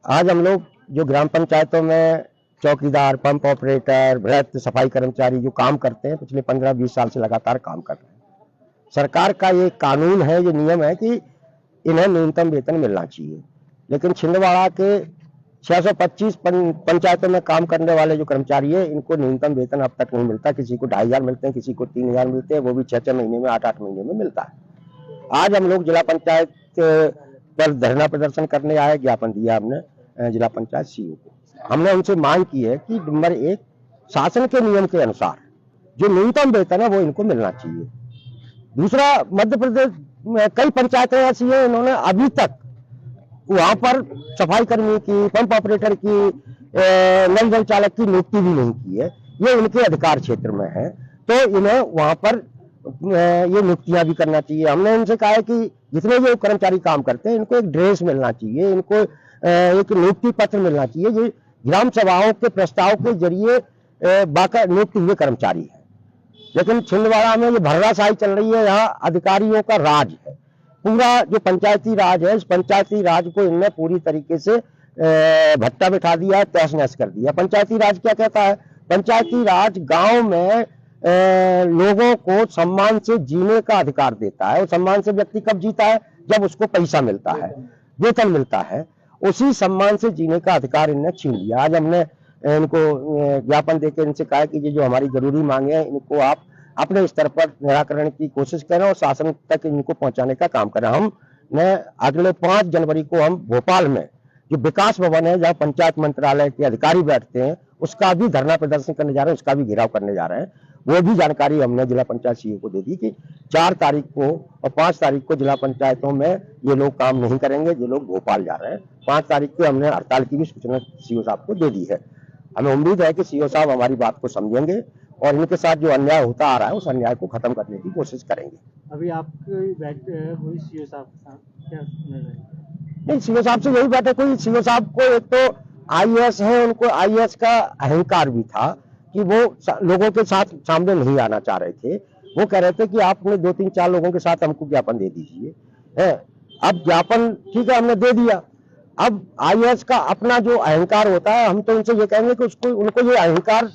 आज हम लोग जो ग्राम पंचायतों में चौकीदार, पंप ऑपरेटर, वृत्त, सफाई कर्मचारी जो काम करते हैं, पिछले 15-20 साल से लगातार काम कर रहे हैं। सरकार का ये कानून है, ये नियम है कि इन्हें न्यूनतम वेतन मिलना चाहिए, लेकिन छिंदवाड़ा के 625 पंचायतों में काम करने वाले जो कर्मचारी है, इनको न्यूनतम वेतन अब तक नहीं मिलता। किसी को 2500 मिलते हैं, किसी को 3000 मिलते हैं, वो भी 6-6 महीने में, 8-8 महीने में मिलता है। आज हम लोग जिला पंचायत पर धरना प्रदर्शन करने आए, ज्ञापन दिया हमने जिला पंचायत सीईओ को। हमने उनसे मांग की है कि नंबर 1, शासन के नियम के अनुसार जो न्यूनतम वेतन है वो इनको मिलना चाहिए। दूसरा, मध्य प्रदेश में कई पंचायतें ऐसी हैं, इन्होंने अभी तक वहां पर सफाई कर्मी की, पंप ऑपरेटर की, नल जल चालक की नियुक्ति भी नहीं की है। ये उनके अधिकार क्षेत्र में है, तो इन्हें वहां पर ये नियुक्तियां भी करना चाहिए। हमने इनसे कहा है कि जितने जो कर्मचारी काम करते हैं, इनको एक ड्रेस मिलना चाहिए, इनको एक नियुक्ति पत्र मिलना चाहिए। ये ग्राम सभाओं के प्रस्ताव के जरिए बाकायदा नियुक्त हुए कर्मचारी है, लेकिन छिंदवाड़ा में ये भर्राशाही चल रही है। यहाँ अधिकारियों का राज है, पूरा जो पंचायती राज है, इस पंचायती राज को इनने पूरी तरीके से भट्टा बिठा दिया है, तहस नहस कर दिया। पंचायती राज क्या कहता है? पंचायती राज गांव में लोगों को सम्मान से जीने का अधिकार देता है। और सम्मान से व्यक्ति कब जीता है? जब उसको पैसा मिलता है, वेतन मिलता है। उसी सम्मान से जीने का अधिकार इनने छीन लिया। आज हमने इनको ज्ञापन देकर इनसे कहा कि ये जो हमारी जरूरी मांगे हैं, इनको आप अपने स्तर पर निराकरण की कोशिश करें और शासन तक इनको पहुंचाने का काम करें। हम अगले 5 जनवरी को हम भोपाल में जो विकास भवन है, जहां पंचायत मंत्रालय के अधिकारी बैठते हैं, उसका भी धरना प्रदर्शन करने जा रहे हैं, उसका भी घेराव करने जा रहे हैं। वो भी जानकारी हमने जिला पंचायत सीईओ को दे दी कि 4 तारीख को और 5 तारीख को जिला पंचायतों में ये लोग काम नहीं करेंगे, ये लोग भोपाल जा रहे हैं। 5 तारीख को हमने हड़ताल की भी सूचना सीईओ साहब को दे दी है। हमें उम्मीद है कि सीईओ साहब हमारी बात को समझेंगे और इनके साथ जो अन्याय होता आ रहा है, उस अन्याय को खत्म करने की कोशिश करेंगे। अभी आपकी बैठ हुई सीईओ साहब के साथ क्या नहीं, सीईओ साहब से यही बात है। कोई सीईओ साहब को एक तो आईएएस है, उनको आईएएस का अहंकार भी था कि वो लोगों के साथ सामने नहीं आना चाह रहे थे। वो कह रहे थे कि आप अपने 2-3-4 लोगों के साथ हमको ज्ञापन दे दीजिए। अब ज्ञापन ठीक है, हमने दे दिया। अब आईएएस का अपना जो अहंकार होता है, हम तो उनसे ये कहेंगे कि उसको उनको ये अहंकार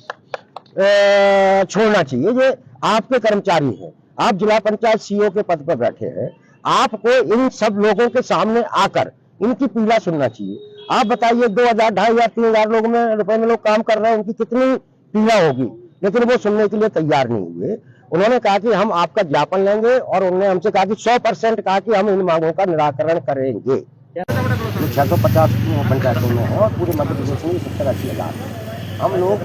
छोड़ना चाहिए। ये आपके कर्मचारी हैं, आप जिला पंचायत सीईओ के पद पर बैठे हैं, आपको इन सब लोगों के सामने आकर इनकी पीड़ा सुनना चाहिए। आप बताइए, 2000, 2500, 3000 रुपए में लोग काम कर रहे हैं, उनकी कितनी पीड़ा होगी, लेकिन वो सुनने के लिए तैयार नहीं हुए। उन्होंने कहा कि हम आपका ज्ञापन लेंगे और उन्होंने हमसे कहा कि 100% कहा कि हम इन मांगों का निराकरण करेंगे। 650 पंचायतों में है और पूरे मध्य प्रदेश में 70-80 हजार। हम लोग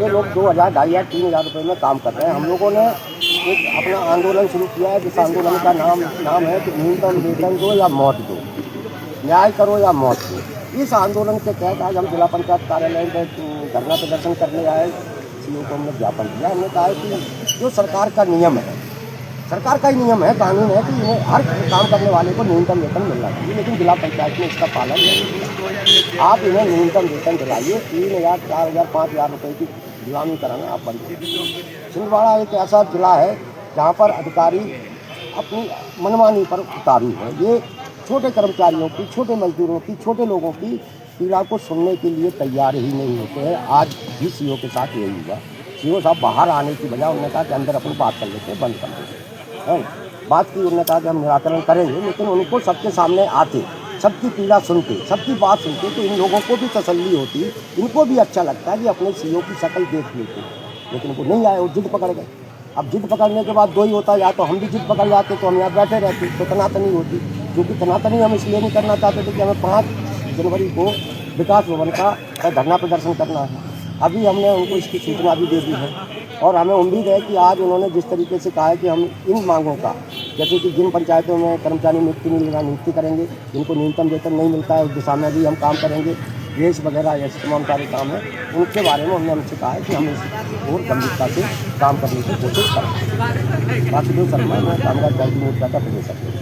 ये लोग 2000, 2500, 3000 रुपए में काम कर रहे हैं। हम लोगों ने एक अपना आंदोलन शुरू किया है, जिस आंदोलन का नाम है कि न्यूनतम वेतन दो या मौत दो, न्याय करो या मौत दो। इस आंदोलन के तहत आज हम जिला पंचायत कार्यालय में धरना प्रदर्शन करने आए। सीईओ को हमने ज्ञापन दिया। हमने कहा है कि जो सरकार का नियम है, सरकार का ही नियम है, कानून है कि इन्हें हर काम करने वाले को न्यूनतम वेतन मिलना चाहिए, लेकिन जिला पंचायत में इसका पालन नहीं किया। आप इन्हें न्यूनतम वेतन दिलाइए। 3000, 4000, 5000 रुपये की गुलामी कराना आप बंद करिए। छिंदवाड़ा एक ऐसा जिला है जहाँ पर अधिकारी अपनी मनमानी पर उतारू है। ये छोटे कर्मचारियों की, छोटे मजदूरों की, छोटे लोगों की पीड़ा को सुनने के लिए तैयार ही नहीं होते हैं। आज भी सीईओ के साथ यही हुआ। सीईओ साहब बाहर आने की बजाय उन्होंने कहा कि अंदर अपनी बात कर लेते हैं, बंद कर देते हैं। बात की, उन्होंने कहा कि हम निराकरण करेंगे, लेकिन उनको सबके सामने आते, सबकी पीड़ा सुनते, सबकी बात सुनते तो इन लोगों को भी तसल्ली होती, इनको भी अच्छा लगता है कि अपने सीईओ की शक्ल देख लेते। लेकिन वो नहीं आए, वो जिद पकड़ गए। अब जिद पकड़ने के बाद दो ही होता, या तो हम भी जिद पकड़ जाते तो हम यहाँ बैठे रहते, तो तनातनी होती। क्योंकि तनातनी हम इसलिए नहीं करना चाहते थे कि हमें 5 जनवरी को विकास भवन का धरना प्रदर्शन करना है। अभी हमने उनको इसकी सूचना भी दे दी है और हमें उम्मीद है कि आज उन्होंने जिस तरीके से कहा है कि हम इन मांगों का, जैसे कि जिन पंचायतों में कर्मचारी नियुक्ति नहीं मिलना, नियुक्ति करेंगे, जिनको न्यूनतम वेतन नहीं मिलता है, उस दिशा में भी हम काम करेंगे। रेस वगैरह ऐसे तमाम सारे काम हैं, उनके बारे में हमने हमसे कहा है कि हम इस और गंभीरता से काम करने की कोशिश करेंगे। बाकी जो सरकार में कामगार जाति मोर्चा का प्रदेश है।